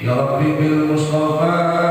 Ya Rabbi bil Mustafa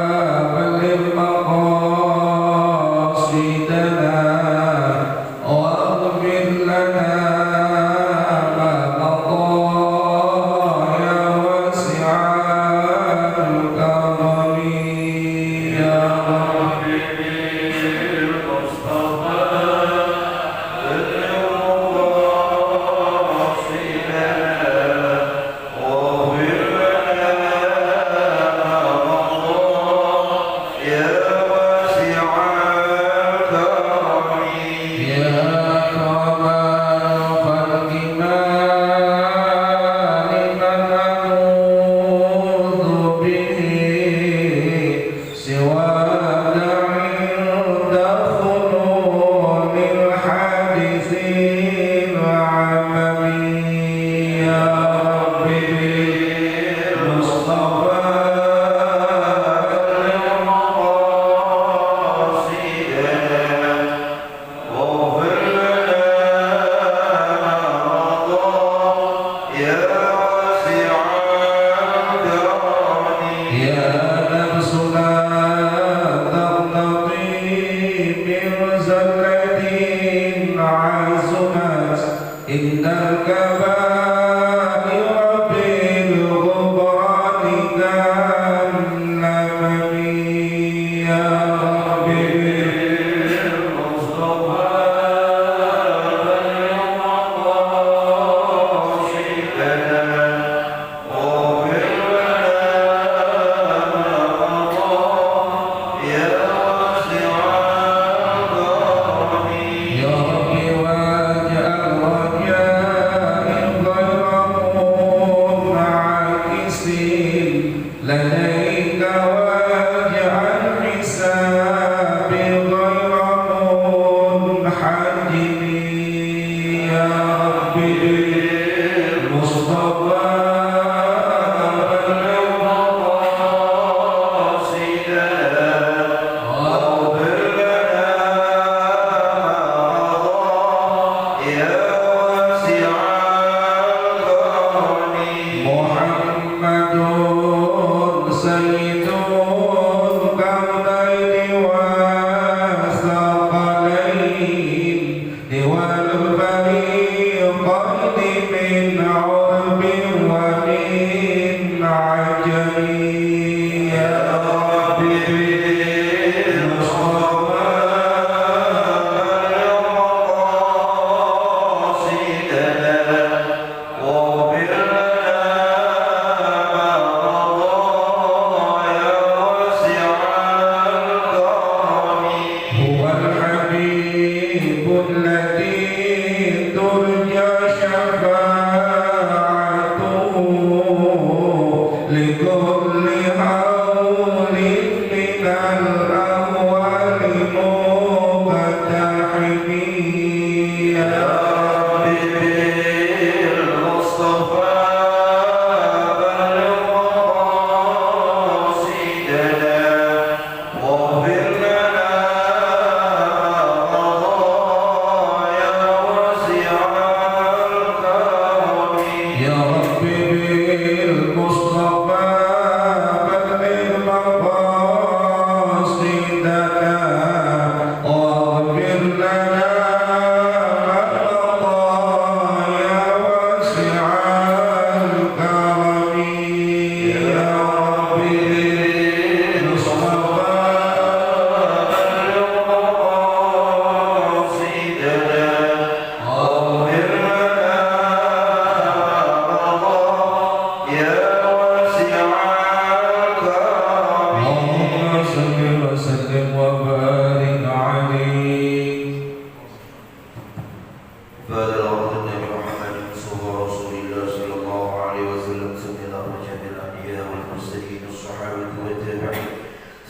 والمرسلين والصحابة والتابعين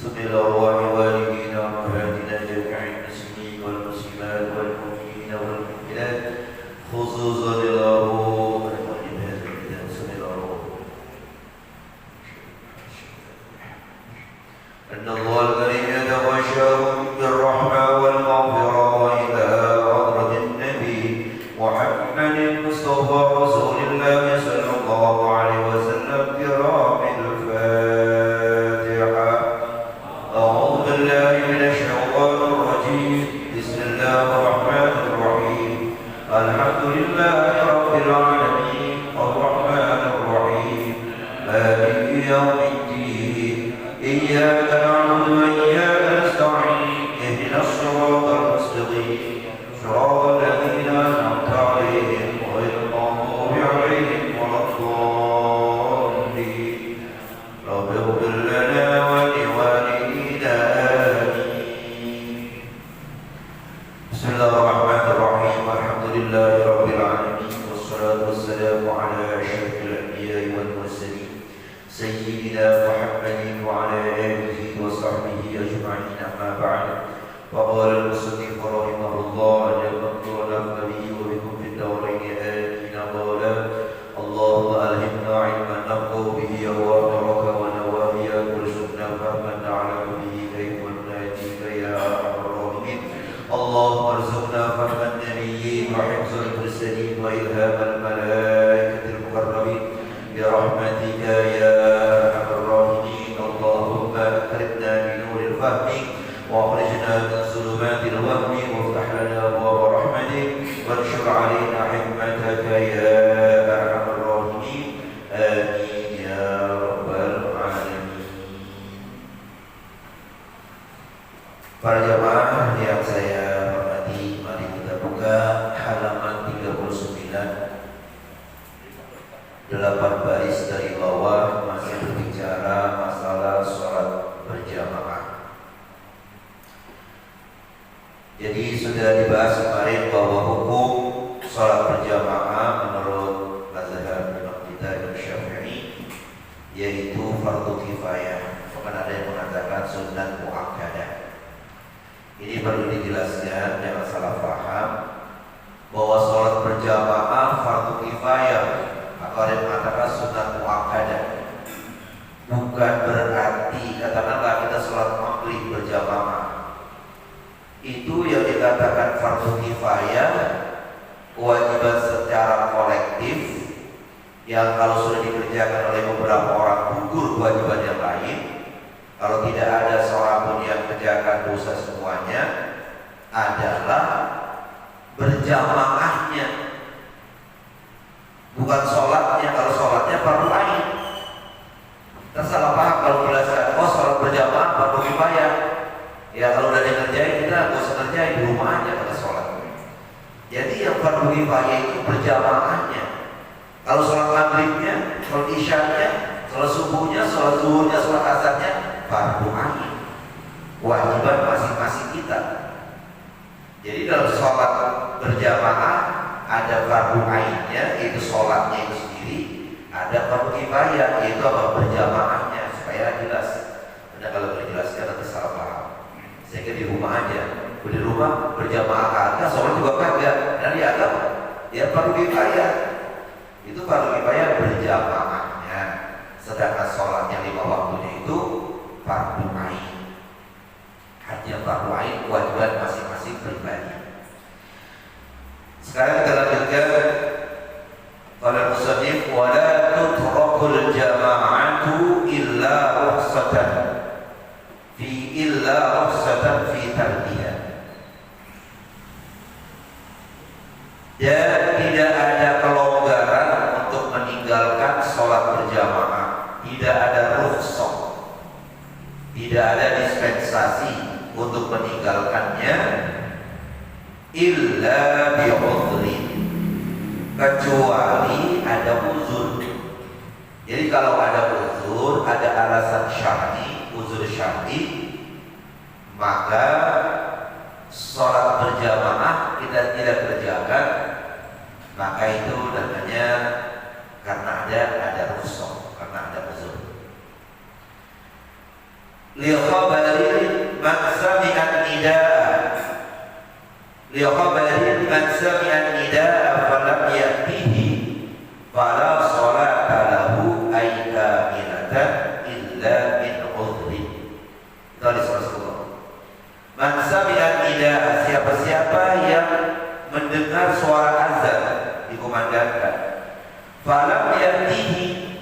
ثم الأرواح والدينا وأمهاتنا جميع المسلمين والمسلمات والمؤمنين والمؤمنات خصوصا الأرواح والعباد الكتاب ثم الأرواح أن الله الكريم يتغشاهم بالرحمة والمغفرة وإلى حضرة النبي محمد المصطفى رسول الله صلى الله عليه وسلم كرام الفاتحة. أعوذ بالله من الشيطان الرجيم. بسم الله الرحمن الرحيم. الحمد لله رب العالمين الرحمن الرحيم مالك يوم الدين إياك نعبد وإياك نستعين اهدنا الصراط المستقيم صراط الذين أنعمت عليهم غير المغضوب عليهم ولا الضالين. رب اغفر لنا ولوالدينا آمين. بسم الله الرحمن الرحيم. الحمد لله رب العالمين والصلاة والسلام على أشرف الأنبياء والمرسلين سيدنا محمد وعلى آله وصحبه أجمعين. أما بعد، فقال المصنف رحمه الله أن يغفر لنا به وبكم في الدارين آمين. قال اللهم ألهمنا علما نفقه به أوامرك ونواهيك وارزقنا فهما نعلم به كيف ناتيك يا أرحم الراحمين. اللهم ارزقنا فهم النبيين وحفظ المرسلين وإلهام الملائكة المقربين برحمتك يا أرحم الراحمين. اللهم أكرمنا بنور الفهم وأخرجنا من ظلمات الوهم وافتح لنا أبواب رحمتك وانشر علينا حكمتك يا أرحم الراحمين. آمين يا رب العالمين. Para jamaah yang saya hormati, mari kita buka halaman 39, 8 baris dari bawah, masih berbicara masalah sholat berjamaah. Jadi sudah dibahas kemarin bahwa hukum sholat berjamaah menurut mazhab Imam kita Imam Syafi'i yaitu fardu kifayah. Bahkan ada yang mengatakan sunnah muakkadah. Ini perlu dijelaskan, jangan salah paham bahwa sholat berjamaah fardu kifayah atau ada yang mengatakan sunnah muakkadah. Bukan berarti katakanlah kita sholat maghrib berjamaah, itu yang dikatakan fardu kifayah, kewajiban secara kolektif yang kalau sudah dikerjakan oleh beberapa orang gugur kewajiban yang lain. Kalau tidak ada seorang pun yang kerjakan dosa semuanya, adalah berjamaahnya, bukan sholatnya. Kalau sholatnya fardu ain. Kita salah paham kalau belajar, oh sholat berjamaah fardu kifayah. Ya kalau udah dikerjain kita gak usah kerjain, di rumah aja pada sholat. Jadi yang fardu kifayah itu berjamaahnya. Kalau sholat maghribnya, sholat isyanya, sholat subuhnya, sholat zuhurnya, sholat asarnya fardu ain, kewajiban masing-masing kita. Jadi dalam sholat berjamaah ada fardu ainnya, yaitu sholatnya itu sendiri. Ada fardu kifayah, yaitu apa? Berjamaahnya, supaya jelas. Karena kalau dijelaskan nanti salah paham. Saya kira di rumah aja, di rumah berjamaah kagak, sholat juga kagak. Dan dianggap ya fardu kifayah. Itu fardu kifayah berjamaahnya. Sedangkan sholatnya 5 waktunya itu fardu ain. Hanya fardu ain, kewajiban masing-masing pribadi. Sekarang kita lanjutkan. Qala musannif wa la tutrakul jama'atu illa rukhsatan fi tarbiya. Dan tidak ada kelonggaran untuk meninggalkan sholat berjamaah. Tidak ada rukhsah, tidak ada dispensasi untuk meninggalkannya illa bi'udhrin, kecuali ada uzur. Jadi kalau ada uzur, ada alasan syar'i, uzur syar'i, maka sholat berjamaah kita tidak kerjakan, maka itu namanya karena ada rukhsah, karena ada uzur. li khabarin man sami'a nidaa li khabarin man sami'a nidaa falam ya'tihi fala sholata lahu ay kamilatan illa min udhrin. Itu hadis Rasulullah. Man sami'a nidaa, siapa-siapa yang mendengar suara azan dikumandangkan, falam ya'tihi,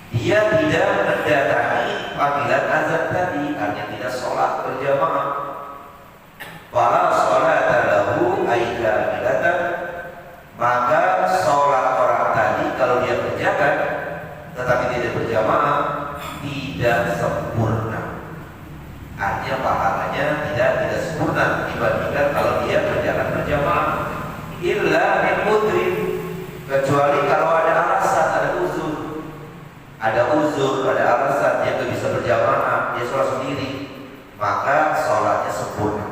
dia tidak mendatangi panggilan azan tadi, artinya tidak sholat berjamaah, fala sholata lahu ay kamilatan, maka sholat orang tadi kalau dia kerjakan tetapi tidak berjamaah tidak sempurna. Artinya pahalanya tidak sempurna dibandingkan kalau dia kerjakan berjamaah. Illa min udhrin, kecuali kalau ada alasan, ada uzur, ada alasan dia tidak bisa berjamaah, dia sholat sendiri, maka sholatnya sempurna.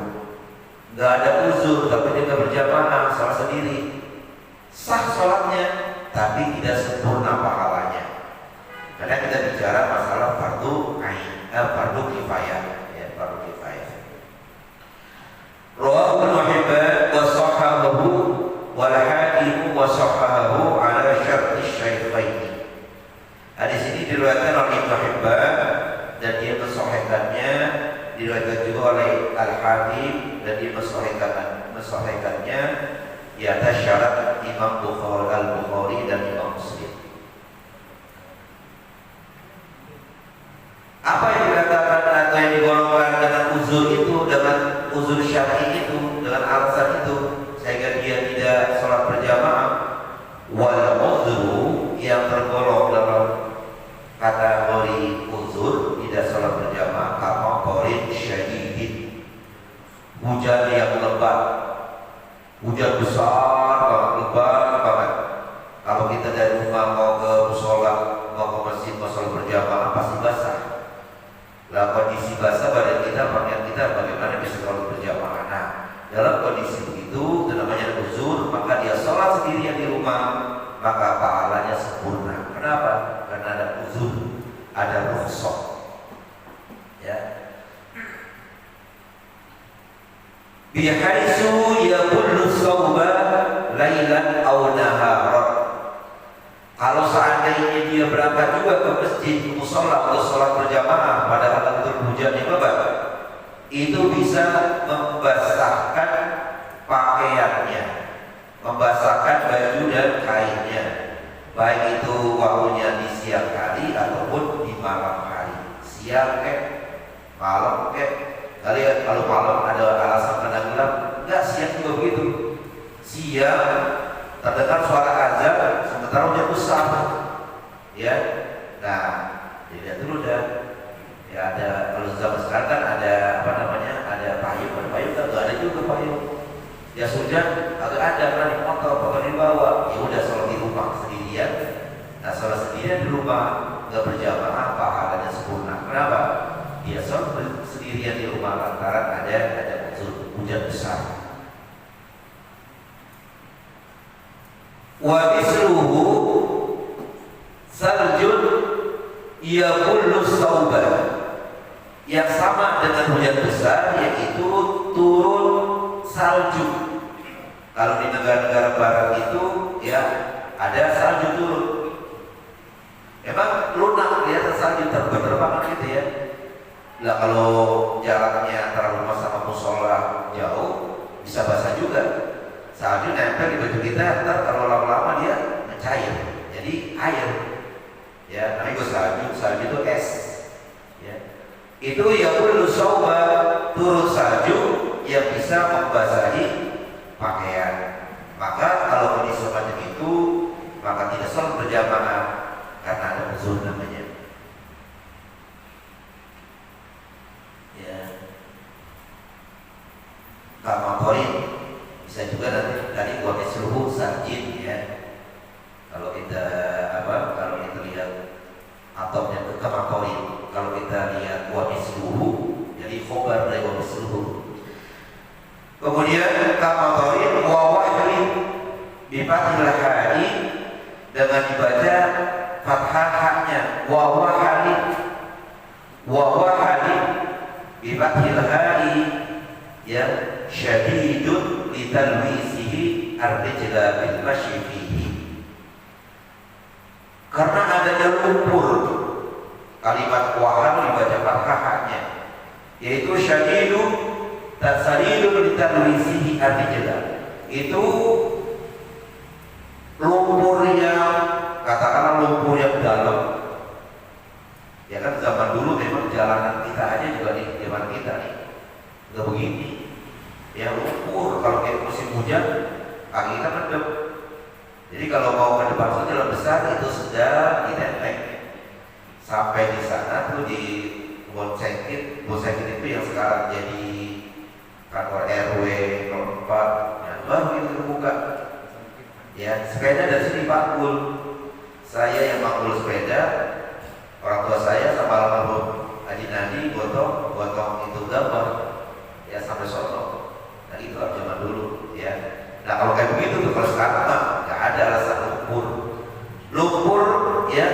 Nggak ada uzur tapi dia nggak berjamaah, sholat sendiri, sah sholatnya tapi tidak sempurna pahalanya. Karena kita bicara masalah fardu ain, fardu kifayah, ya, fardu kifayah. Rawahu Ibnu Hibban wa sahahahu wal Hakim wa sahahahu ala syarti syaikhain. Hadis ini diriwayatkan oleh Ibnu Hibban dan dia mensahihkannya, diriwayatkan juga oleh Al-Hakim dan dia mensahihkannya di atas syarat Imam Al-Bukhari dan Imam Muslim. Apa yang dikatakan atau yang digolongkan dengan uzur itu, dengan uzur syar'i itu, dengan alasan itu sehingga dia tidak sholat berjamaah, wal uzru yang tergolong dalam kategori uzur tidak sholat berjamaah kama qarin syadidin, hujan yang lebat, hujan besar banget, lebat banget. Kalau kita dari rumah mau ke mushola, mau ke masjid, mau sholat berjamaah pasti basah. Lah kondisi basah badan kita, pakaian kita bagaimana bisa sholat berjamaah? Nah, dalam kondisi begitu, itu namanya uzur, maka dia sholat sendirian di rumah, maka pahalanya sempurna. Kenapa? Karena ada uzur, ada rukhsah. Ya. Bihaitsu yaqullu shawba lailan aw naharan. Kalau seandainya dia berangkat juga ke masjid mushola untuk sholat berjamaah padahal turun hujan yang lebat, itu bisa membasahkan pakaiannya, membasahkan baju dan kainnya, baik itu waktunya di siang hari ataupun di malam hari. Siang malam kalian kalau malam ada alasan karena gelap, enggak, siang juga begitu. Siang terdengar suara azan sementara hujan besar, ya. Nah, dilihat dulu dah. Ya ada, kalau zaman sekarang kan ada apa namanya, ada payung kan ada juga payung. Ya hujan agak ada kan di motor, bahkan dibawa. Ya udah sholat di rumah sendirian. Nah, sholat sendirian di rumah nggak berjamaah pahalanya sempurna. Kenapa? Dia sholat sendirian di rumah lantaran ada hujan besar. Wa misluhu saljun yaqullu sauba, yang sama dengan hujan besar yaitu turun salju. Kalau di negara-negara barat itu ya ada salju turun. Emang lunak kelihatan salju terbang-terbang gitu ya. Nah, kalau jaraknya antara rumah sama musola jauh bisa basah juga. Salju nempel di baju kita, ntar kalau lama-lama dia mencair, jadi air. Ya, namanya salju itu es. Ya. Itu yaqullu sauba, turun salju yang bisa membasahi pakaian. Maka kalau kondisi semacam itu, maka tidak sholat berjamaah karena ada uzur namanya. Ya. Kama qarin bisa juga nanti tadi wa misluhu sajid, ya. Kalau kita lihat ataunya ke kama qarin, kalau kita lihat wa misluhu jadi khobar dari wa misluhu. Kemudian kama qarin wa wahri bi fathil hadi, dengan dibaca rijla bil masyi fihi. Karena adanya lumpur, kalimat wahan dibaca fathahnya, yaitu syadidu tasaridu litanwisihi ar-rijla. Itu lumpur yang, katakanlah lumpur yang dalam. Ya kan zaman dulu memang jalanan kita aja juga di zaman kita nih nggak begini. Ya lumpur, kalau kayak musim hujan kaki kita mendem. Jadi kalau mau ke depan itu jalan besar itu sudah ditenteng. Sampai di sana tuh di Bonsekit itu yang sekarang jadi kantor RW 04, ya, baru itu terbuka. Ya sepeda dari sini pakul. Saya yang pakul sepeda, orang tua saya sama almarhum Haji Nadi gotong itu gambar ya sampai sono. Nah itu zaman dulu ya. Nah kalau kayak begitu tuh, kalau sekarang mah nggak ada alasan lumpur ya.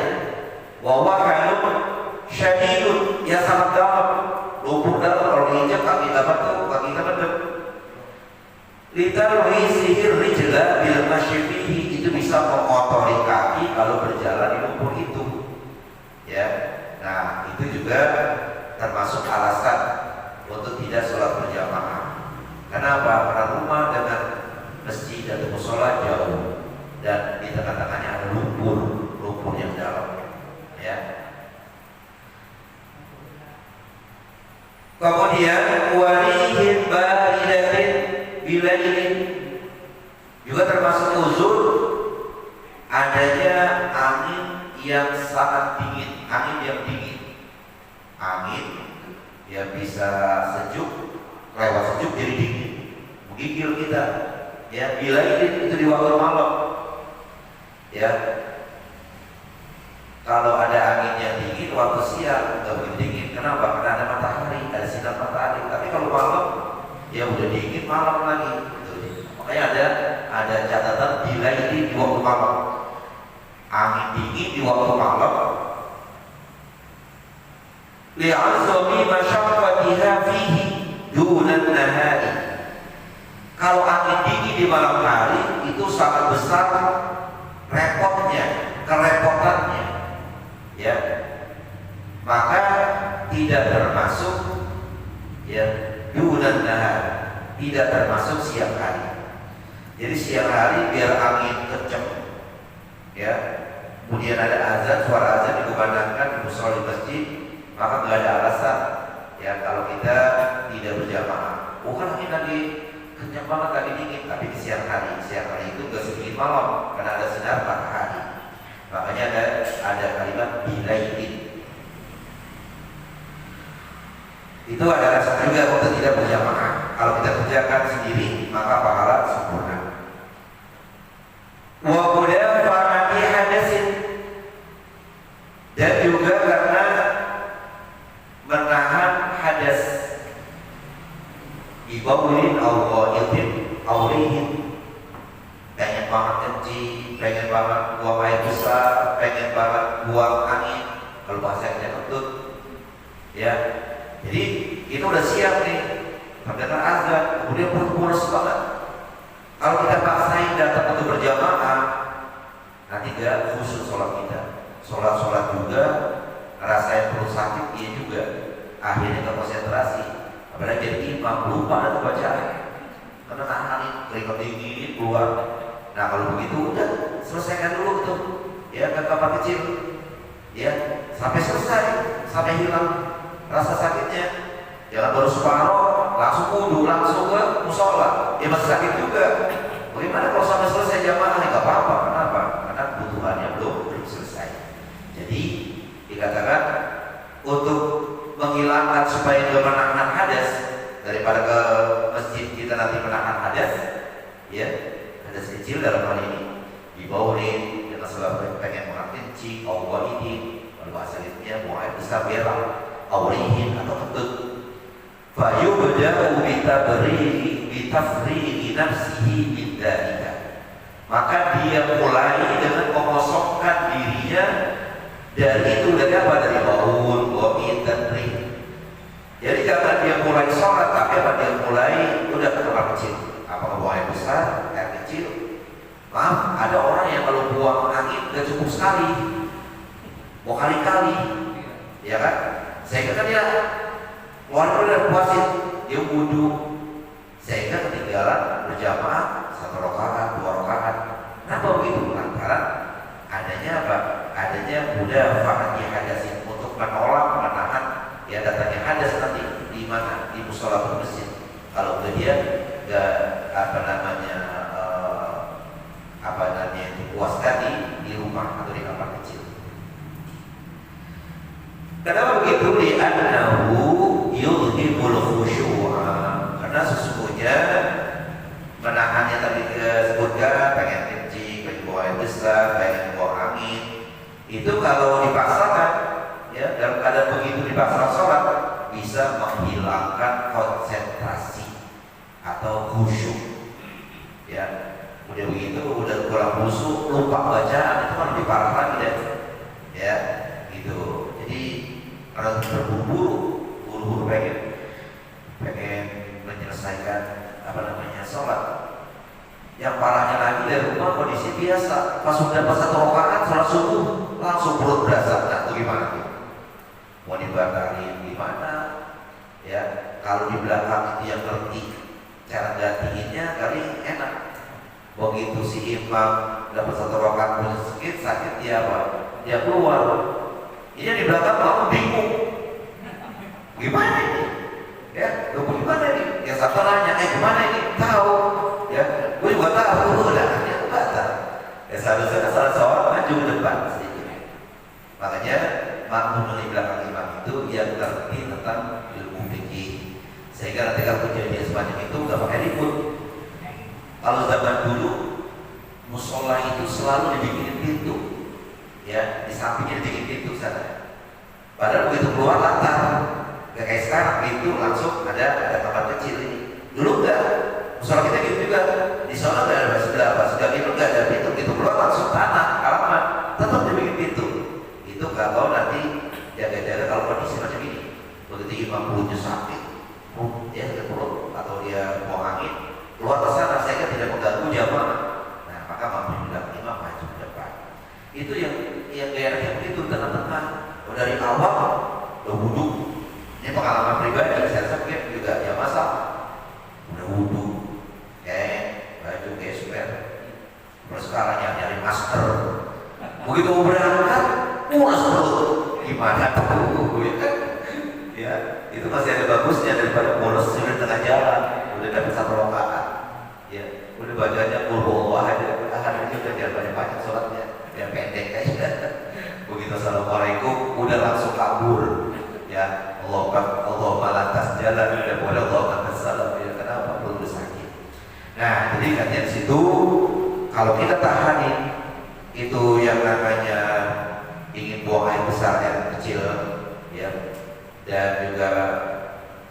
Wawahanum syadidun ya sangat dalam. Lumpur dalam, kalau diinjak kaki dapat tuh kaki kita mendem. Litarwisihi rijla bil masyi fihi, itu bisa mengotori kaki kalau berjalan di lumpur itu. Ya, nah itu juga termasuk alasan untuk tidak sholat berjamaah. Kenapa? Karena rumah dengan masjid dan musola jauh dan di tengah-tengahnya ada lumpur yang dalam. Ya. Kemudian warihin baridatin bilailin, juga termasuk uzur adanya angin yang sangat dingin, angin yang dingin, angin yang bisa sejuk, lewat sejuk jadi dingin, menggigil kita. Ya, bilailin itu di waktu malam. Ya, kalau ada angin yang dingin waktu siang nggak begitu dingin. Kenapa? Karena ada matahari, ada sinar matahari. Tapi kalau malam ya udah dingin malam lagi. Makanya ada catatan bilailin di waktu malam. Angin dingin di waktu malam. Li'azami masyaqqatiha fihi dunan nahari. Kalau angin dingin di malam hari itu sangat besar repotnya, kerepotannya. Ya, maka tidak termasuk ya dunan nahar, tidak termasuk siang hari. Jadi siang hari biar angin kencang, ya, kemudian ada azan, suara azan dikumandangkan di musola di masjid, maka nggak ada alasan ya kalau kita tidak berjamaah. Bukan angin lagi kencang banget, lagi dingin, tapi di siang hari itu nggak sedingin malam karena ada sinar matahari. Makanya ada kalimat bilailin. Itu ada alasan juga untuk tidak berjamaah. Kalau kita kerjakan sendiri maka pahala sempurna. Wa mudafa'ati hadasin, dan juga karena menahan hadas. Ibaulin awqaitin awrihin, pengen banget kencing, pengen banget buang air besar, pengen banget buang angin, kalau bahasa yang kentut ya. Jadi itu udah siap nih, terdengar azan, kemudian perut banget. Kalau kita paksain datang untuk berjamaah, nanti gak khusus sholat kita. Sholat juga rasain perut sakit, iya juga. Akhirnya gak konsentrasi, apalagi jadi imam lupa ada bacaan, karena tahan keringat dingin keluar. Nah kalau begitu udah selesaikan dulu tuh, ya ke kamar kecil, ya sampai selesai, sampai hilang rasa sakitnya. Jangan baru separuh langsung wudu, langsung ke musola, ya masih sakit juga. Bagaimana kalau sampai selesai jamaah? Nggak apa-apa. Kenapa? Karena kebutuhannya belum selesai. Jadi dikatakan untuk menghilangkan supaya dia menahan hadas, daripada ke masjid kita nanti menahan hadas, ya hadas kecil dalam hal ini dibaurin dengan sebab pengen makan kencing, Allah ini, lalu asalnya buang air besar berak, aurihin atau kentut. Fayubda'u bitafrighi nafsihi min dzalika, maka dia mulai dengan mengosongkan dirinya dari itu, dari apa? Dari baul, gomit, dan ring. Jadi jangan dia mulai sholat, tapi apa? Dia mulai udah ke tempat kecil, apa buang air besar, air kecil, sekali, mau kali-kali, ya kan? Sehingga kan dia keluar dari puasin, dia wudhu, sehingga ketinggalan berjamaah 1 rakaat, 2 rakaat. Kenapa begitu? Lantaran adanya apa? Adanya mudafa'ati hadasin, untuk menolak, menahan ya datangnya hadas nanti di mana? Di musola masjid. Kalau dia nggak dipuaskan di rumah atau di kamar kecil. Kenapa begitu? Li'annahu yudhibul khusyu'a, karena sesungguhnya menahannya tadi disebutkan, pengen kencing, pengen buang air besar, pengen buang angin, itu kalau dipaksakan ya dalam keadaan begitu dipaksa sholat bisa menghilangkan konsentrasi atau khusyuk ya. Udah begitu udah kurang khusyuk, lupa bacaan, itu kan lebih parah lagi deh ya gitu. Jadi kalau terburu-buru pengen menyelesaikan sholat. Yang parahnya lagi dari rumah kondisi biasa, pas sudah pas 1 rakaat sholat subuh langsung perut berasa. Nah itu gimana tuh? Mau dibatalin gimana? Ya kalau di belakang itu yang ngerti cara gantiinnya kali enak. Begitu si imam dapat 1 rakaat punya sakit dia apa? Dia keluar. Ini di belakang kamu bingung. Gimana ini? Ya, gimana ini? Ya satu nanya, gimana ini? Tahu? Ya, gue juga tahu. Udah, ya batal. Ya seharusnya salah seorang maju ke depan sedikit. Makanya makmum di belakang imam itu yang ngerti tentang ilmu fikih. Sehingga nanti kalau kejadian semacam itu nggak pakai ribut. Kalau zaman dulu musola itu selalu dibikin pintu, ya di sampingnya dibikin pintu sana. Padahal begitu keluar latar, nggak kayak sekarang pintu langsung ada kamar kecil ini. Dulu enggak, musola kita gitu juga. Di sana nggak ada sudah itu nggak ada pintu, gitu keluar langsung tanah halaman, tetap dibikin pintu. Itu kalau nanti jaga-jaga kalau kondisi macam ini, begitu imam perutnya sakit, dia sakit perut atau dia buang angin, keluar ke sana sehingga tidak mengganggu jamaah. Nah maka makmum bilang imam maju ke depan. Itu yang daerahnya begitu tengah-tengah. Dari awal udah wudhu. Ini pengalaman pribadi, saya sakit juga ya masalah. Udah wudhu, baju kayak super. Terus sekarang nyari masker. Begitu berangkat, pulas perut. Gimana tuh? Ya, itu masih ada bagusnya daripada bolos di tengah jalan. Udah dapat 1 rakaat. Ya, udah bacanya qul aja. Hari juga jangan banyak-banyak sholatnya, biar pendek aja. Begitu assalamualaikum, udah langsung kabur. Ya, Allah lantas jalan, udah boleh Allah lantas salam. Ya, kenapa perlu sakit? Nah, jadi katanya di situ kalau kita tahanin itu yang namanya ingin buang air besar yang kecil, ya, dan juga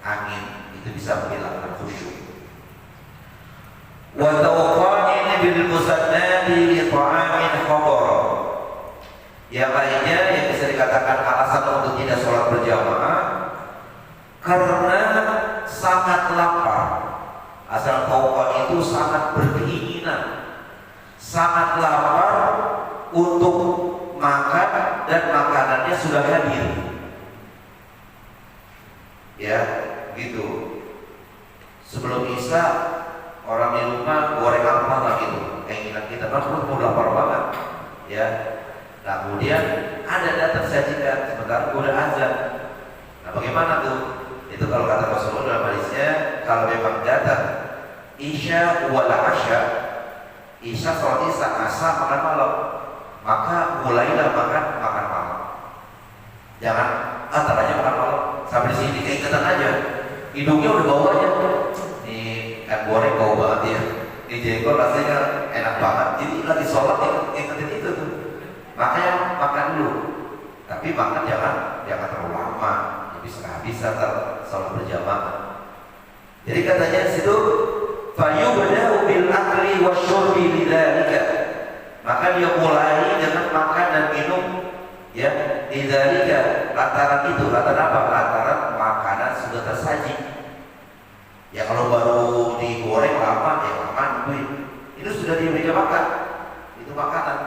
angin itu bisa menghilangkan khusyuk. Wa tawqani bil musannadi li ta'amin khabara. Yang lainnya yang bisa dikatakan alasan untuk tidak sholat berjamaah karena sangat lapar. Asal tawqan itu sangat berkeinginan, sangat lapar untuk makan dan makanannya sudah hadir. Ya, gitu. Sebelum Isya orang di rumah goreng apa lah gitu, keinginan kita kan mau lapar banget, ya. Nah kemudian ada datang sajikan sebentar udah azan. Nah bagaimana tuh? Itu kalau kata Rasulullah dalam hadisnya, kalau memang datang Isya wala asya, Isya sholat Isya, asa makan malam, maka mulailah makan malam. Jangan antar aja makan malam sampai di sini keingetan aja, hidungnya udah bau aja. Ikan goreng bau banget ya, ini jengkol rasanya enak banget. Jadi lagi sholat ingetin itu tuh, makanya makan dulu. Tapi makan jangan terlalu lama, bisa sholat berjamaah. Jadi katanya situ, fayubda'u bil akli wasyurbi lidzalika. Maka dia mulai dengan makan dan minum, ya, lidzalika. Lantaran itu, lantaran apa? Lantaran makanan sudah tersaji. Ya kalau baru digoreng lama, ya lama nungguin. Itu sudah di meja makan, itu makanan.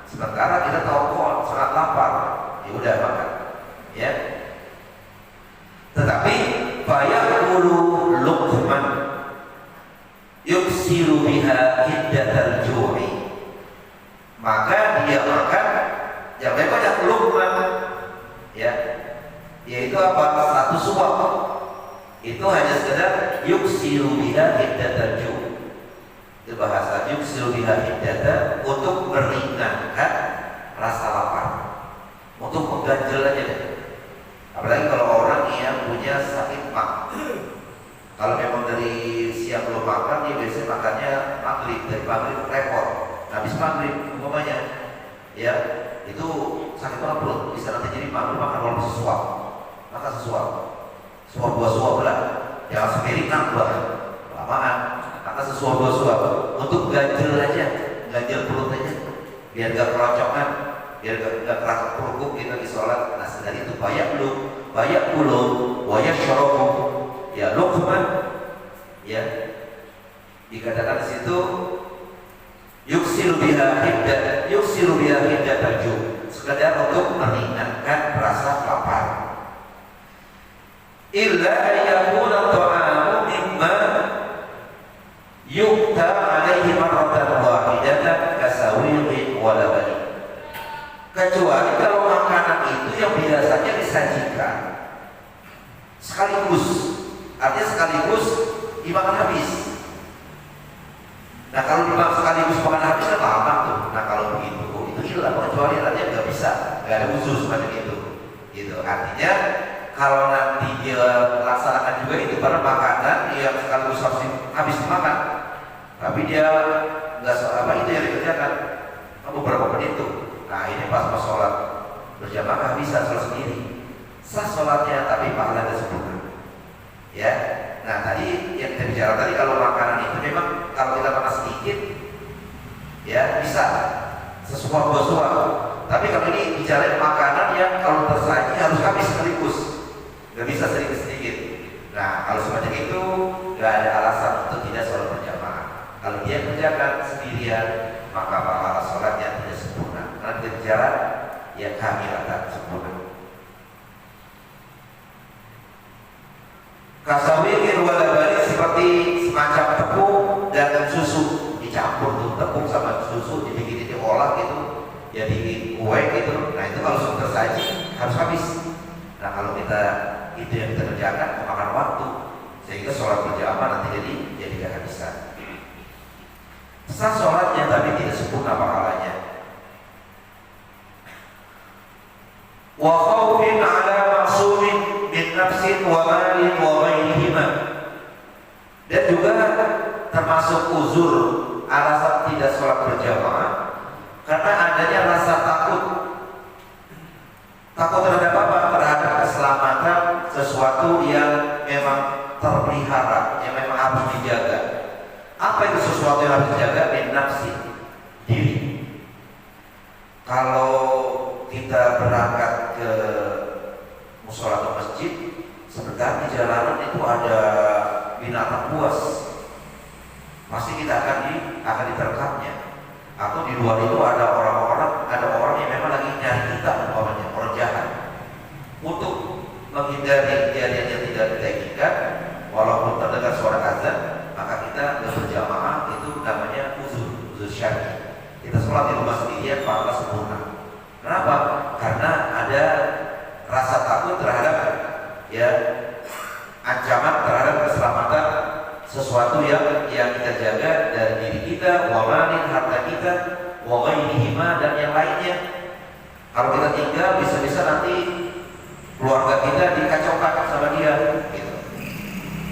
Sementara kita tahu kok sangat lapar, ya udah makan, ya. Tetapi fayaqulu luqman yuksiru biha hiddatal ju'i, maka dia makan yang banyak luqman, ya, yaitu apa? Satu suap. Itu hanya sekedar yuksiru biha hiddatal ju'i. Itu bahasa yuksiru biha hiddata, untuk meringankan rasa lapar, untuk mengganjal aja deh. Apalagi kalau orang yang punya sakit mah, kalau memang dari siang belum makan, dia biasanya makannya maghrib, dari maghrib repot, habis maghrib umpamanya, ya itu sakit banget perut, bisa nanti jadi maghrib makan walaupun sesuap, makan sesuap, suap dua suap lah, jangan sepiring nambah, lamaan, makan sesuap dua suap, untuk ganjel aja, ganjel perut aja, biar gak keroncongan, biar gak keras perut kita di sholat. Nah dari itu banyak puluh, banyak syoroh, ya luqman, ya dikatakan di situ yuksiru biha hiddat tarju, sekadar untuk meringankan rasa lapar. Illa yakuna ta'amu mimma yukta alaihi marratan wahidatan kasawirin wa labani, kecuali kalau makanan itu yang biasanya disajikan sekaligus, artinya sekaligus dimakan habis. Nah kalau dimakan sekaligus makan habis kan lama tuh. Nah kalau begitu itu hilang, kecuali artinya nggak bisa, nggak ada usus semacam itu. Gitu. Artinya kalau nanti dia laksanakan juga itu pada makanan yang sekaligus harus habis dimakan, tapi dia nggak apa itu yang dikerjakan beberapa menit itu. Nah ini pas sholat berjamaah bisa sholat sendiri, sah sholatnya, tapi pahala tidak sempurna. Ya, nah tadi yang kita bicara tadi, kalau makanan itu memang kalau kita makan sedikit, ya bisa sesuap dua suap. Tapi kalau ini bicara makanan yang kalau tersaji harus habis sekaligus, nggak bisa sedikit-sedikit. Nah kalau semacam itu nggak ada alasan untuk tidak sholat berjamaah. Kalau dia kerjakan sendirian, maka pahala sholatnya tidak sempurna. Karena kita bicara ya kamilatan, sempurna. Kasawir walabani, seperti semacam tepung dan susu dicampur tuh, tepung sama susu dibikin diolah gitu, jadi kue gitu. Nah itu kalau sudah tersaji harus habis. Nah kalau kita itu yang kita kerjakan memakan waktu, sehingga sholat berjamaah nanti jadi kehabisan. Sah sholatnya tapi tidak sempurna pahalanya. Wa khawfin ala ma'sumin min nafsin wa malin wa ghairihima, dan juga termasuk uzur alasan tidak sholat berjamaah karena adanya rasa takut terhadap apa? Terhadap keselamatan sesuatu yang memang terpelihara, yang memang harus dijaga. Apa itu sesuatu yang harus dijaga? Min nafsi, diri. Kalau kita berangkat ke musola atau masjid, sebentar di jalanan itu ada binatang buas, pasti kita akan diterkamnya. Atau di luar itu ada orang yang memang lagi nyari kita, umpamanya orang jahat. Untuk menghindari kejadian yang tidak kita inginkan, walaupun terdengar suara azan, maka kita berjamaah itu namanya uzur syar'i. Kita sholat di rumah sendirian pahala sempurna. Kenapa? Karena ada rasa takut terhadap ya ancaman terhadap keselamatan sesuatu yang kita jaga dari diri kita, wa malin, harta kita, wa ghairihima, dan yang lainnya. Kalau kita tinggal bisa-bisa nanti keluarga kita dikacaukan sama dia gitu.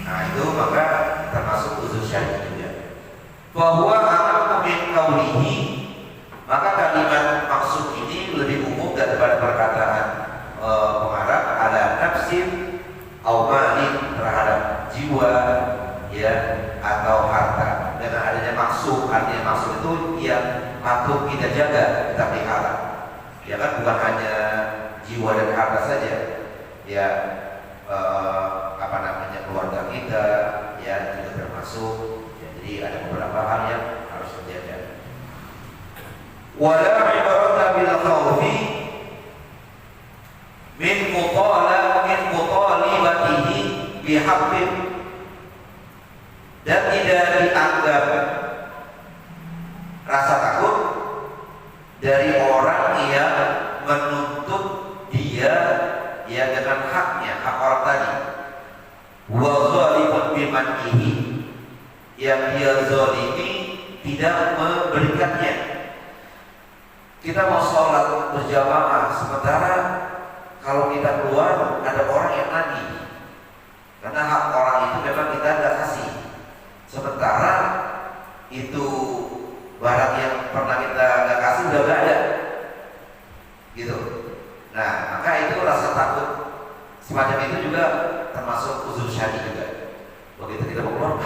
Nah itu maka termasuk uzur syar'i juga. Bahwa anak min qaulihi, maka kalimat maksud ini lebih umum daripada perkataan pengarang ala nafsin au malin, terhadap jiwa ya atau harta. Dengan adanya maksud, artinya maksud itu yang patut kita jaga, kita pelihara. Ya kan bukan hanya jiwa dan harta saja, ya keluarga kita ya juga termasuk. Ya, jadi ada beberapa hal yang harus terjaga. Wala ibarat babil khawfi min mutalibatihi bihaqqin, dan tidak dianggap rasa takut dari orang yang menuntut dia ya dengan haknya, hak orang tadi. Wa zalimun bimanihi, yang dia zalimi tidak memberikannya. Kita mau sholat berjamaah, sementara kalau kita keluar ada orang yang nagih, karena hak orang itu memang kita nggak kasih. Sementara itu barang yang pernah kita nggak kasih udah nggak ada, gitu. Nah, maka itu rasa takut semacam itu juga termasuk uzur syar'i juga. Begitu kita mau keluar,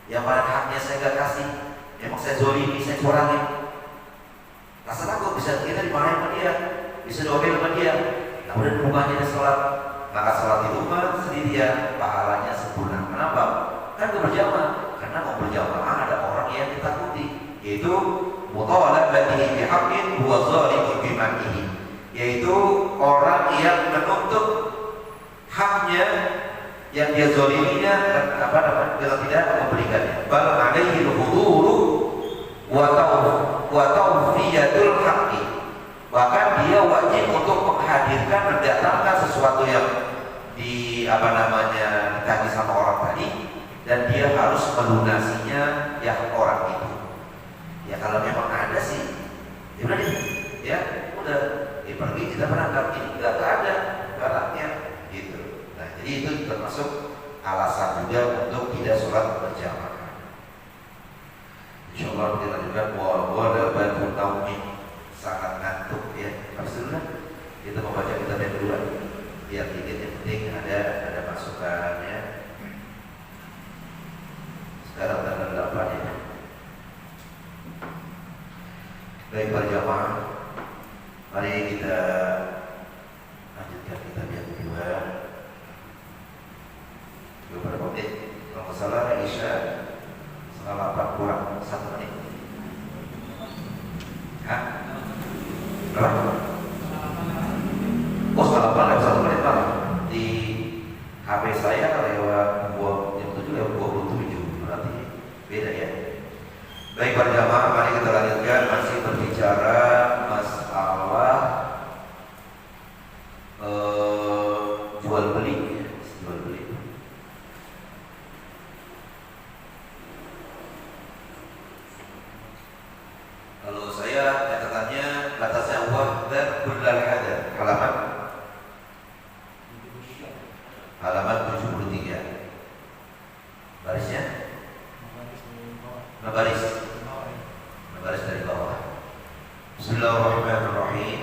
yang pada haknya saya nggak kasih, emang saya zolimi, saya curangin. Rasa takut bisa kita dimarahin sama dia, bisa diomel sama dia. Nah, udah di rumahnya dia sholat, maka sholat di rumah sendirian pahalanya sempurna. Kenapa? Kan gue berjamaah, karena mau berjamaah ada orang yang ditakuti, yaitu mutalabatihi bihaqqin wa zalimun bimanihi, yaitu orang yang menuntut haknya yang dia zoliminya dengan tidak memberikannya. Bal alaihi al-huduru wa tawfiyatul haqqi, bahkan dia wajib untuk menghadirkan, mendatangkan sesuatu yang ditagih sama orang tadi, dan dia harus melunasinya ya orang itu. Ya kalau memang ada sih, ya udah deh, ya udah, pergi kita berangkat, ini nggak ada barangnya, gitu. Nah, jadi itu termasuk alasan juga untuk tidak sholat berjamaah. Insyaallah kita lanjutkan. Wala batu taumi, sangat ngantuk ya. Habis itu lah kita membaca kitab yang kedua, biar dikit, yang penting ada masukannya. Sekarang tanggal 8 ya. Baik berjamaah, mari kita lanjutkan kitab yang kedua. Beberapa menit, kalau salah Isya setengah 8 kurang 1 menit. Hah? Berapa? Oh, setengah 8 lewat 1 menit malah. Di HP saya lewat 27, berarti beda ya. Baik berjamaah, mari kita lanjutkan, masih berbicara masalah jual beli. Kalau saya catatannya batasnya wahdar kullal hadar, halaman 73. Barisnya baris dari bawah. Bismillahirrahmanirrahim.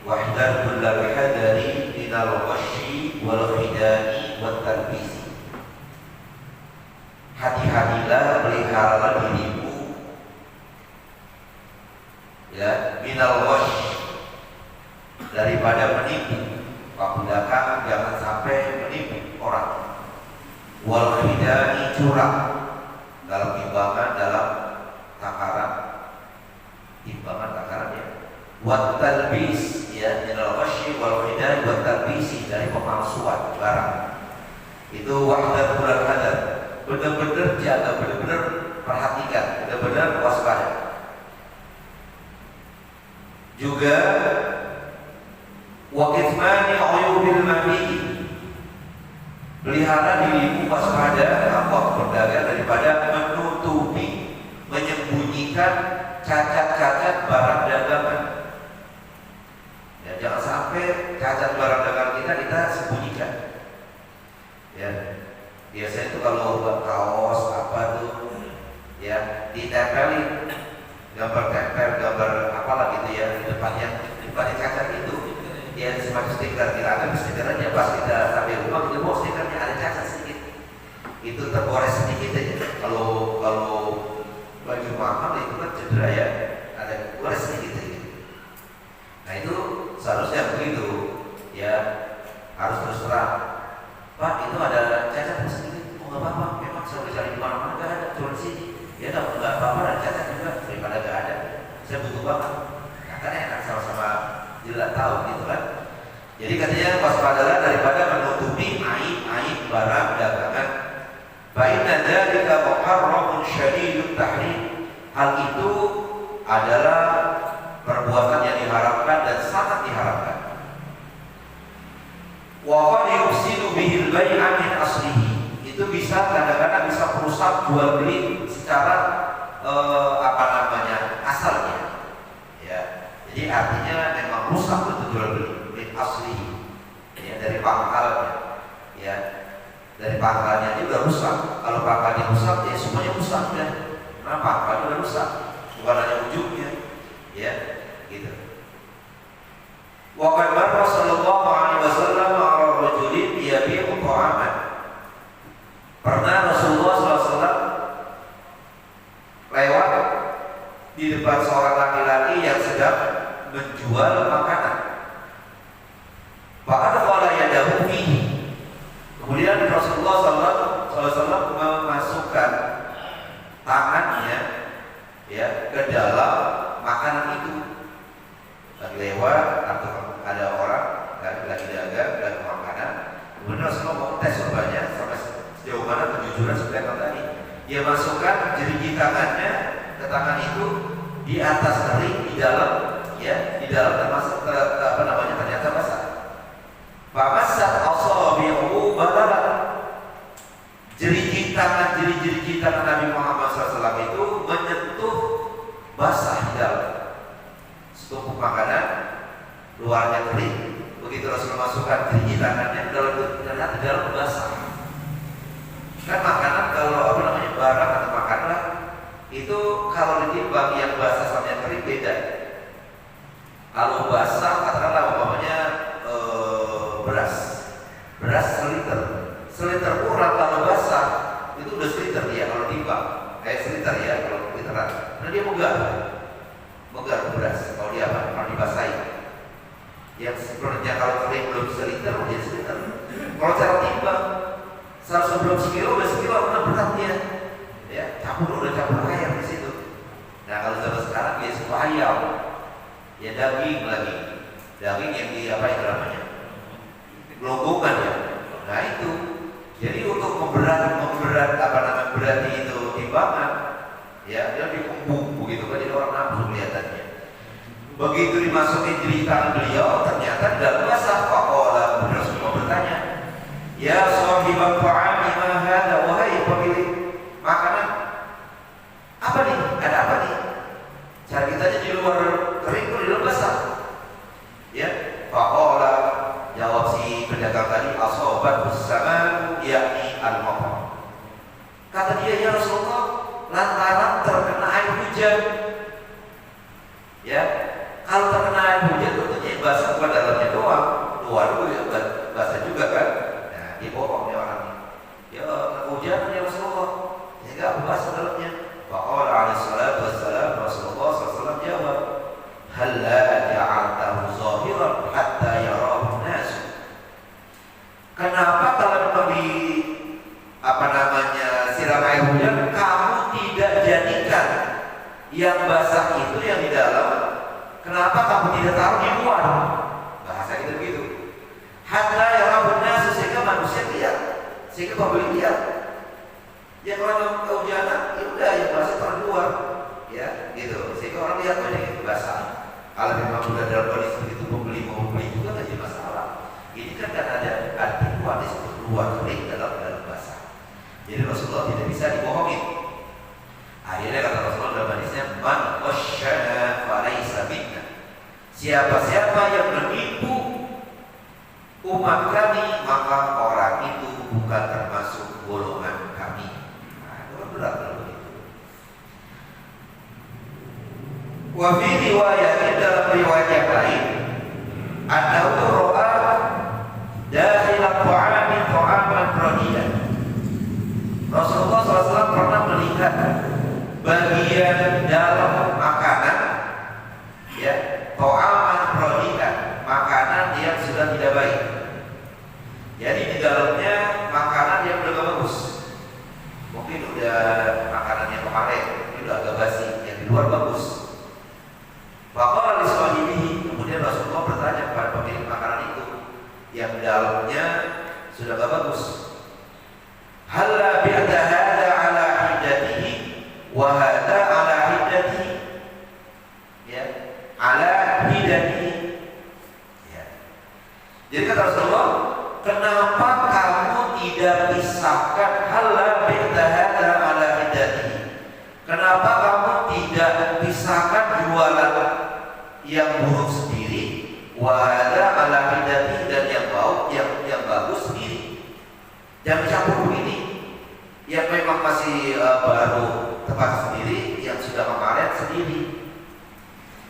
Wahdar kullal hadari minal ghasyi wal khidani wat talbisi. Hati-hatilah, peliharalah dirimu ya, minal ghasyi, daripada menipu. Pakudaka, jangan sampai menipu orang. Wal khidani, curang dalam timbangan, dalam takaran, ya. Wat talbis, ya, minal ghasyi wal khidani wat talbisi, dari pemalsuan barang. Itu wahdar kullal hadar. Benar-benar jaga, benar-benar perhatikan, benar-benar waspada. Juga wa kitmani uyubil mabi'i, pelihara dirimu waspada apa berdagang daripada menutupi, menyembunyikan cacat-cacat barang dagangan. Ya, jangan sampai cacat barang dagangan kita sembunyikan. Ya, biasanya itu kalau buat kaos apa tuh, ya ditempelin gambar tempel, gambar apalah gitu ya di depannya cacat itu. Ya semacam stiker, kita ada stikernya, pas kita sampai rumah kita bawa stikernya ada cacat sedikit, itu tergores sedikit aja. Kalau baju mahal itu kan cedera ya, ada gores sedikit aja. Nah itu seharusnya begitu ya, harus terus terang. Pak, itu ada cacat sedikit. Oh nggak apa-apa, memang saya udah cari di mana-mana nggak ada, cuma di sini. Ya nggak apa-apa, ada cacat juga daripada nggak ada. Saya butuh banget. Jadi katanya waspadalah daripada menutupi aib-aib barang dagangan. Fa inna dzalika muharramun syadidut tahrim. Hal itu adalah perbuatan yang diharamkan dan sangat diharamkan. Wa qad yufsidu bihil bai'a min aslihi. Itu bisa kadang-kadang bisa merusak jual beli secara asalnya. Ya. Jadi artinya memang rusak itu jual beli min aslihi. Ya, dari pangkalnya. Ya. Dari pangkalnya juga rusak. Kalau pangkalnya rusak, ya semuanya rusak ya. Nah, pangkalnya udah rusak. Bukan hanya ujungnya. Ya, gitu. Wa qad marra sallallahu alaihi wasallam 'ala rajulin yabi'u ta'aman. Pernah Rasulullah SAW lewat di depan seorang laki-laki yang sedang menjual makanan. Fa'adkhala yadahu fihi. Kemudian Rasulullah SAW memasukkan tangannya ya ke dalam makanan itu. Lagi lewat atau ada orang lagi dagang makanan. Kemudian Rasulullah mau tes rupanya sampai sejauh mana kejujuran seperti yang tadi. Dia masukkan jeriji tangannya ke tangan itu di atas kering, di dalam termasuk ternyata basah. Famasat asabi'u balagat. Jeriji tangan Nabi Muhammad SAW itu menyentuh basah di dalam setumpuk makanan, luarnya kering. Begitu Rasul masukkan jeriji tangannya di dalam basah. Kan makanan kalau barang atau makanan itu kalau ditimbang yang basah sama yang kering beda. Kalau basah katakanlah beras seliter kurang, kalau basah itu udah seliter ya kalau timbang, kayak seliter ya kalau literan. Karena dia megar beras kalau dibasahi. Yang sebenarnya kalau kering belum seliter dia seliter. Kalau cara timbang seharusnya belum sekilo, udah sekilo, udah berat dia. Ya, udah campur ayam di situ. Nah kalau zaman sekarang dia suka ayam, ya daging lagi, daging yang gelonggongan ya. Nah itu, jadi untuk berarti itu timbangan, ya dia dikumpul begitu kan, jadi orang nafsu kelihatannya. Begitu dimasukin jeriji tangan beliau, ternyata dalam basah. Faqala, Rasulullah bertanya, ya sahibal ta'ami ma hadha, wahai pemilik makanan, apa nih? Ada apa nih? Cari kitanya di luar kering, di dalam basah. Ya, faqala, jawab si pedagang tadi, asobat bersama yakni al-matar. Kata dia, ya Rasulullah, lantaran terkena air hujan. Ya, kalau terkena air hujan tentunya basah bukan dalamnya doang, luar juga basah juga kan. Nah, dia bohong dia orang. Ya, hujan ya Rasulullah, sehingga basah dalamnya. Faqala alaihi salatu wassalam, Rasulullah SAW jawab, halla ja'altahu zahiran hatta yarahu nas. Kenapa kalau memang siram air hujan kamu tidak jadikan yang basah itu yang di dalam? Kenapa kamu tidak taruh di luar? Bahasa kita begitu. Hatta yarahu nas, sehingga manusia lihat, sehingga pembeli lihat. Ya kalau kehujanan, ya udah yang basah taruh di luar, ya gitu. Sehingga orang lihat ini basah. Kalau memang sudah dalam kondisi begitu, pembeli mau beli juga nggak jadi masalah. Ini kan ada arti luar di situ, luar kering, dalam basah. Jadi Rasulullah tidak bisa dibohongi. Akhirnya kata Rasulullah dalam hadisnya, man qasyana falaysa minna. Siapa-siapa yang menipu umat kami, maka orang itu bukan termasuk golongan kami. Nah, itu berat begitu. Wa fi riwayat, dalam riwayat yang lain, annahu ra'a dakhil at-ta'ami ta'aman radiyan. Rasulullah SAW pernah melihat bagian dalam makanan, ya, ta'aman radiyan, makanan yang sudah tidak baik. Jadi di dalamnya makanan yang udah bagus. Mungkin udah makanan yang kemarin, ini udah agak basi, yang di luar bagus. Faqala li sahibihi, kemudian Rasulullah bertanya kepada pemilik makanan itu, sudah gak bagus. Halla bi'ta hada ala hiddatihi wa hada ala hiddatihi, ya, ala hiddatihi, ya. Jadi kata Rasulullah, kenapa kamu tidak pisahkan halla bi'ta hada ala hiddatihi? Kenapa kamu tidak pisahkan jualan yang buruk sendiri, wahada ala hiddatihi, dan yang bau yang bagus sendiri? Jangan campur begini. Yang memang masih baru tempat sendiri, yang sudah kemarin sendiri.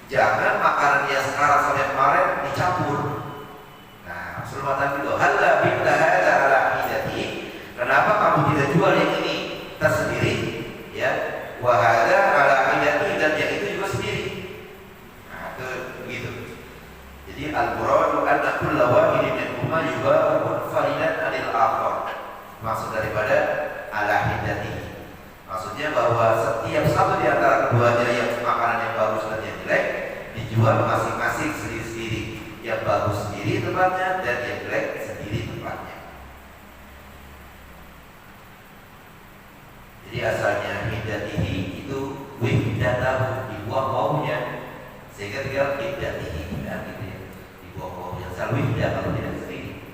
Jangan makanan yang sekarang sama yang kemarin dicampur. Nah, Rasulullah itu halla bi'ta hada ala hiddatihi, kenapa kamu tidak jual yang ini tersendiri, ya, wahada ala hiddatihi, dan yang itu juga sendiri. Nah, itu begitu. Jadi al-muradu anna kulla wahidin minhuma yuba'u munfaridan 'anil akhar. Maksud daripada ala hiddatihi, maksudnya bahwa setiap satu di antara keduanya, yang makanan yang bagus dan yang jelek, dijual masing-masing sendiri-sendiri. Yang bagus sendiri tempatnya, dan yang jelek sendiri tempatnya. Jadi asalnya hiddatihi itu wihdatahu, dibuang wawunya, sehingga tinggal hiddatihi, dan gitu ya, dibuang wawunya. Asal wihdah kalau tidak sendiri.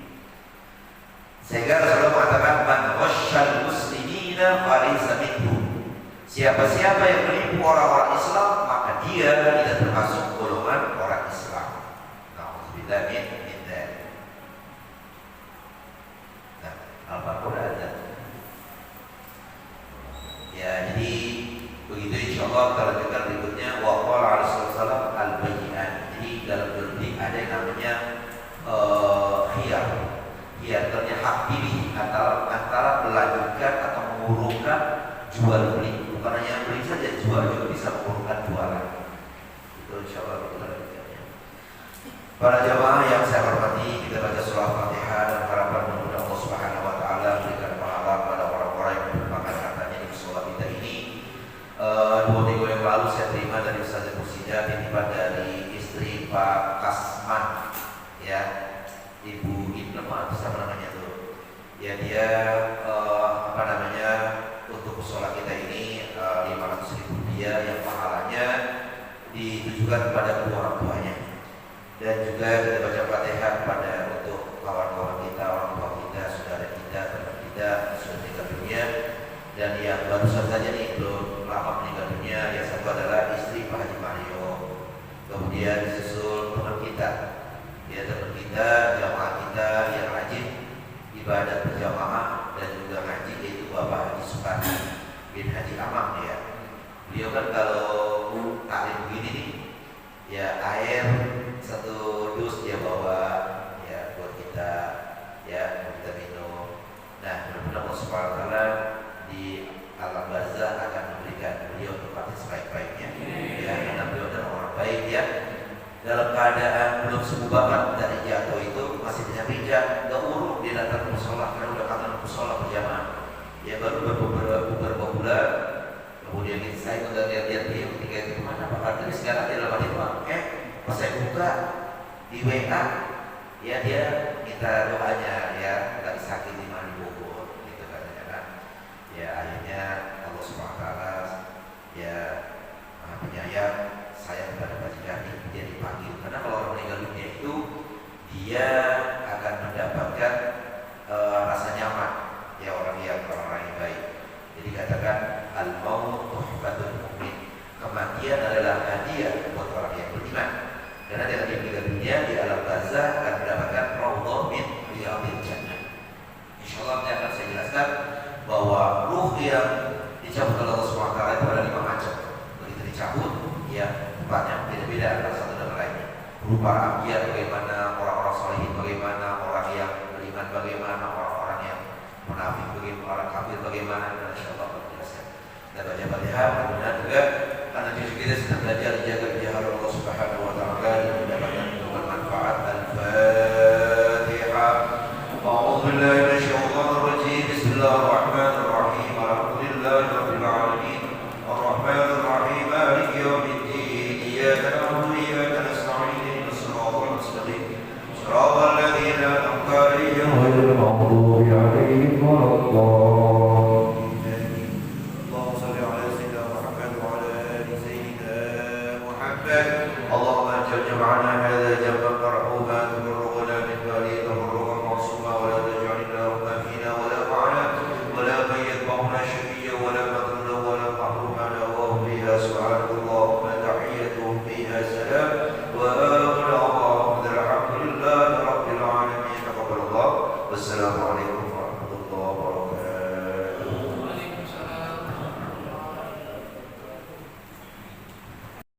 Sehingga Rasulullah mengatakan, man ghasyal muslimina falaysa minhum. Siapa-siapa yang menipu orang-orang Islam, maka dia tidak termasuk golongan orang Islam. Nauzubillah min dzalik. Nah, Al-Baqarah ada. Ya, jadi begitu, insyaallah kita lanjutkan berikutnya. Wa qala Rasulullah al-bayyinat. Jadi dalam jual beli ada yang namanya khiyar. Ya, artinya hak pilih antara melanjutkan atau mengurungkan jual beli. Bukan hanya beli saja, jual juga bisa mengurungkan jualan. Itu insyaallah kita lanjutkannya. Para jamaah yang saya hormati, kita baca surah Fatihah dan harapan mudah Allah Subhanahu wa taala berikan pahala pada orang-orang yang merupakan hartanya di musola kita ini. 2 minggu yang lalu saya terima dari Ustaz Mursyida titipan dari istri Pak Kasman, ya, Ibu Ibnu atau siapa namanya tuh, ya, dia untuk musola kita ini 500.000 rupiah yang pahalanya ditujukan kepada kedua orang tuanya. Dan juga kita baca Fatihah pada untuk kawan-kawan kita, orang tua kita, saudara kita, teman kita sudah meninggal dunia, dan yang barusan saja nih belum lama meninggal dunia. Yang satu adalah istri Pak Haji Mario, kemudian disusul teman kita, ya, teman kita, jamaah kita yang rajin ibadah berjamaah dan juga haji, yaitu Bapak Haji Sukarni bin Haji Amang, ya. Beliau kan kalau taklim begini nih, ya, air 1 dus dia bawa, ya, buat kita, ya, buat kita minum. Nah, mudah-mudahan Allah Subhanahu wa taala di alam barzah akan memberikan beliau tempatnya sebaik-baiknya, ya, karena beliau adalah orang baik, ya. Dalam keadaan belum sembuh banget dari jatuh itu, masih bijak-bijak, gak urung dia datang ke musola, karena udah kangen musola berjamaah, ya, baru beberapa bulan. Kemudian saya udah lihat-lihat dia ketika itu kemana Pak Kartini, sekarang dia dalam hati pas saya buka di WA, ya, dia minta doanya, ya, gak disakiti di Bogor, gitu katanya kan. Ya, akhirnya Allah Subhanahu wa taala, ya, Maha Penyayang, saya kepada Pak Jikani, dia dipanggil. Karena kalau orang meninggal dunia itu, dia akan mendapatkan rasa nyaman, ya, orang yang baik. Jadi katakan al-maut tuhfatul mu'min, kematian adalah hadiah buat orang yang beriman. Karena dengan dia meninggal dunia di alam barzah akan mendapatkan raudhah min riyadhil jannah. Insyaallah nanti akan saya jelaskan bahwa ruh yang dicabut oleh Allah Subhanahu wa taala itu ada 5 macam. Begitu dicabut, ya, tempatnya beda-beda antara satu dan lainnya. Berupa anbiya bagaimana, orang-orang sholihin bagaimana, orang yang beriman bagaimana, orang-orang yang munafik bagaimana, orang kafir bagaimana, dan insyaallah akan dijelaskan. Kita baca Fatihah, mudah-mudahan juga karena cucu kita sedang belajar dijaga dijahar Allah Subhanahu wa taala dan mendapatkan manfaat. Al-Fatihah. A'udzu billahi minasyaitonir rajim. Bismillahirrahmanirrahim.